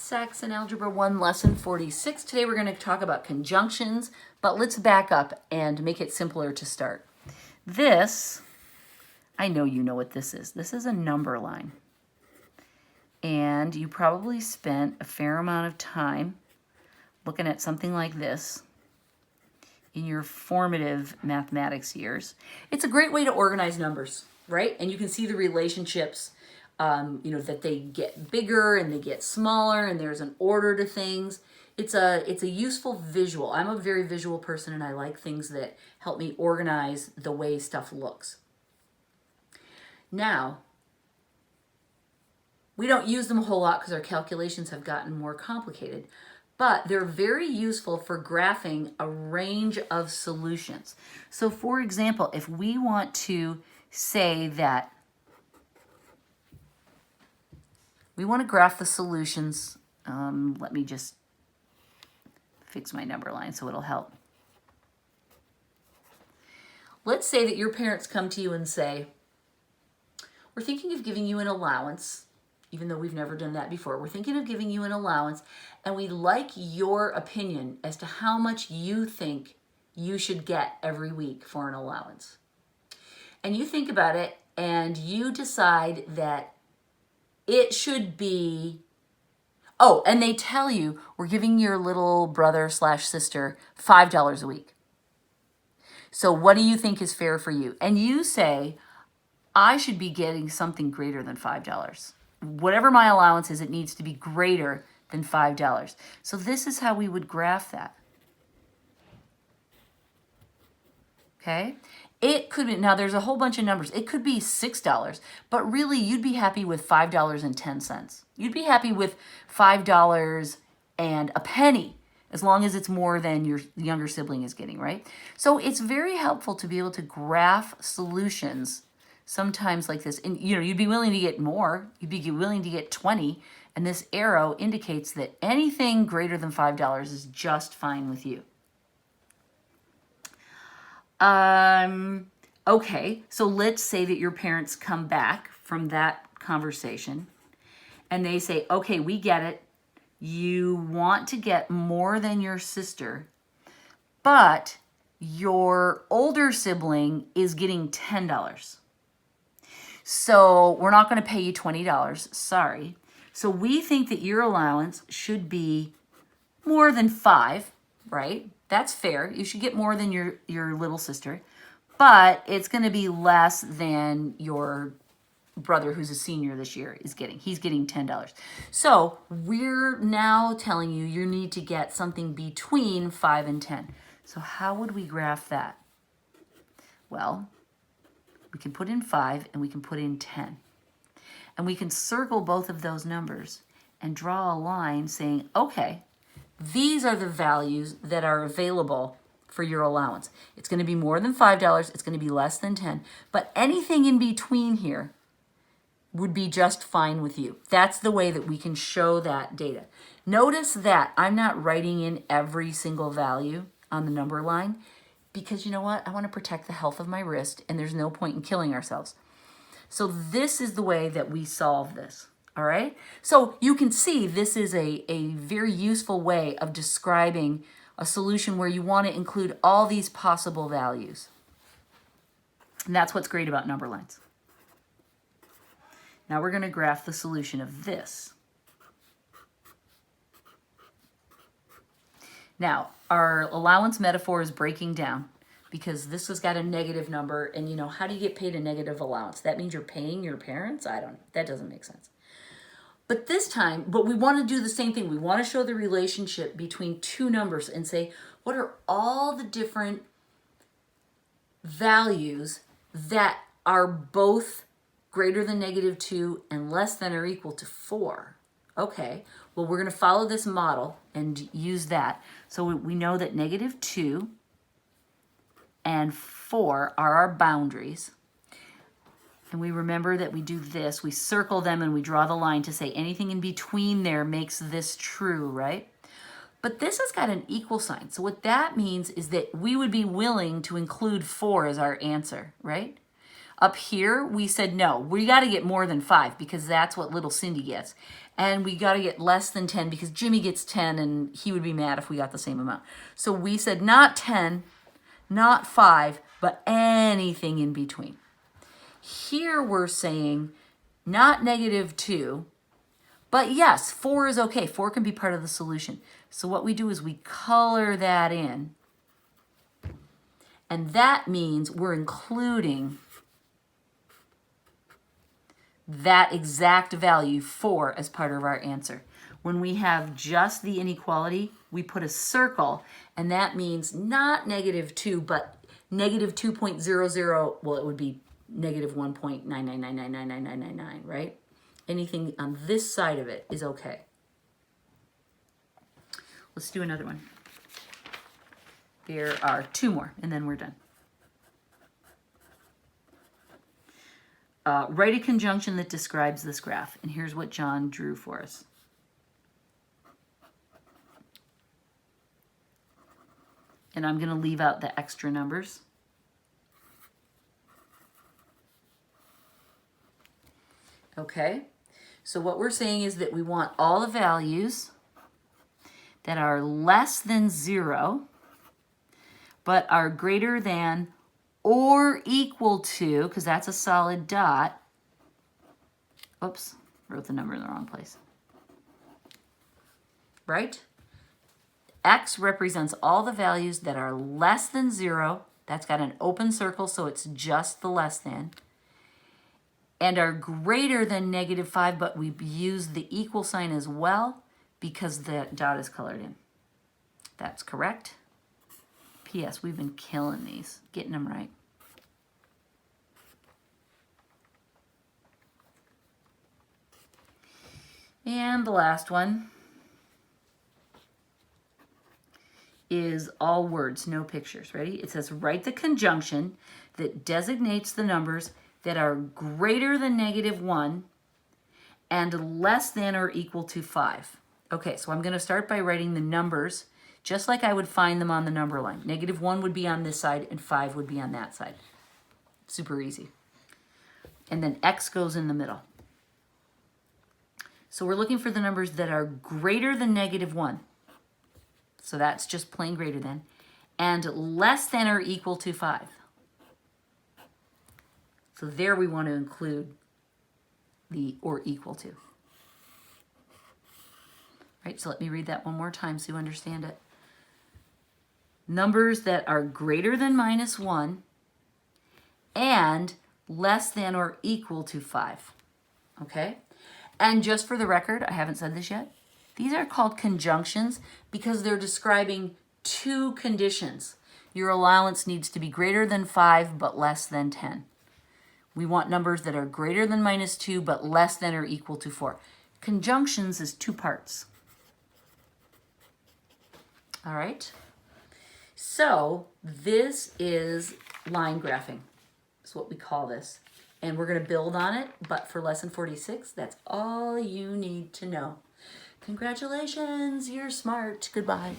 Saxon Algebra 1, Lesson 46. Today we're going to talk about conjunctions, but let's back up and make it simpler to start. This, I know you know what this is. This is a number line. And you probably spent a fair amount of time looking at something like this in your formative mathematics years. It's a great way to organize numbers, right? And you can see the relationships, that they get bigger and they get smaller and there's an order to things. It's a useful visual. I'm a very visual person and I like things that help me organize the way stuff looks. Now, we don't use them a whole lot because our calculations have gotten more complicated, but they're very useful for graphing a range of solutions. So for example, if we want to say that we want to graph the solutions, let me just fix my number line so it'll help. Let's say that your parents come to you and say, we're thinking of giving you an allowance, even though we've never done that before. We're thinking of giving you an allowance, and we'd like your opinion as to how much you think you should get every week for an allowance. And you think about it, and you decide that it should be, and they tell you, we're giving your little brother/sister $5 a week. So what do you think is fair for you? And you say, I should be getting something greater than $5. Whatever my allowance is, it needs to be greater than $5. So this is how we would graph that. Okay? It could be, now there's a whole bunch of numbers. It could be $6, but really you'd be happy with $5.10. You'd be happy with $5 and a penny, as long as it's more than your younger sibling is getting, right? So it's very helpful to be able to graph solutions sometimes like this. And you'd be willing to get more. You'd be willing to get 20. And this arrow indicates that anything greater than $5 is just fine with you. Okay, so let's say that your parents come back from that conversation and they say, okay, we get it. You want to get more than your sister, but your older sibling is getting $10. So we're not going to pay you $20. Sorry. So we think that your allowance should be more than 5, right? That's fair. You should get more than your little sister, but it's going to be less than your brother who's a senior this year is getting. He's getting $10. So we're now telling you you need to get something between 5 and 10. So how would we graph that? Well, we can put in 5 and we can put in 10. And we can circle both of those numbers and draw a line saying, okay, these are the values that are available for your allowance. It's going to be more than $5. It's going to be less than 10. But anything in between here would be just fine with you. That's the way that we can show that data. Notice that I'm not writing in every single value on the number line because you know what? I want to protect the health of my wrist and there's no point in killing ourselves. So this is the way that we solve this. All right, so you can see this is a very useful way of describing a solution where you want to include all these possible values. And that's what's great about number lines. Now we're going to graph the solution of this. Now, our allowance metaphor is breaking down because this has got a negative number. And, how do you get paid a negative allowance? That means you're paying your parents? That doesn't make sense. But this time, we want to do the same thing. We want to show the relationship between two numbers and say, what are all the different values that are both greater than -2 and less than or equal to 4? Okay, well, we're going to follow this model and use that. So we know that -2 and 4 are our boundaries. And we remember that we do this, we circle them and we draw the line to say anything in between there makes this true, right? But this has got an equal sign. So what that means is that we would be willing to include 4 as our answer, right? Up here, we said, no, we got to get more than 5 because that's what little Cindy gets. And we got to get less than 10 because Jimmy gets 10 and he would be mad if we got the same amount. So we said not 10, not 5, but anything in between. Here we're saying not -2, but yes, 4 is okay. 4 can be part of the solution. So what we do is we color that in. And that means we're including that exact value 4 as part of our answer. When we have just the inequality, we put a circle, and that means not -2, but -2.00, well, it would be -1.999999999, right? Anything on this side of it is okay. Let's do another one. There are 2 more, and then we're done. Write a conjunction that describes this graph. And here's what John drew for us. And I'm going to leave out the extra numbers. Okay, so what we're saying is that we want all the values that are less than 0, but are greater than or equal to, because that's a solid dot. Oops, wrote the number in the wrong place. Right? X represents all the values that are less than 0. That's got an open circle, so it's just the less than. And are greater than -5, but we use the equal sign as well because the dot is colored in. That's correct. P.S. We've been killing these, getting them right. And the last one is all words, no pictures. Ready? It says, write the conjunction that designates the numbers that are greater than -1 and less than or equal to 5. Okay, so I'm going to start by writing the numbers just like I would find them on the number line. -1 would be on this side and 5 would be on that side. Super easy. And then X goes in the middle. So we're looking for the numbers that are greater than -1. So that's just plain greater than. And less than or equal to 5. So there we want to include the or equal to. Right, so let me read that one more time so you understand it. Numbers that are greater than -1 and less than or equal to 5. Okay? And just for the record, I haven't said this yet, these are called conjunctions because they're describing 2 conditions. Your allowance needs to be greater than 5 but less than 10. We want numbers that are greater than -2 but less than or equal to 4. Conjunctions is 2 parts. All right? So this is line graphing. That's what we call this. And we're going to build on it, but for lesson 46, that's all you need to know. Congratulations, you're smart. Goodbye.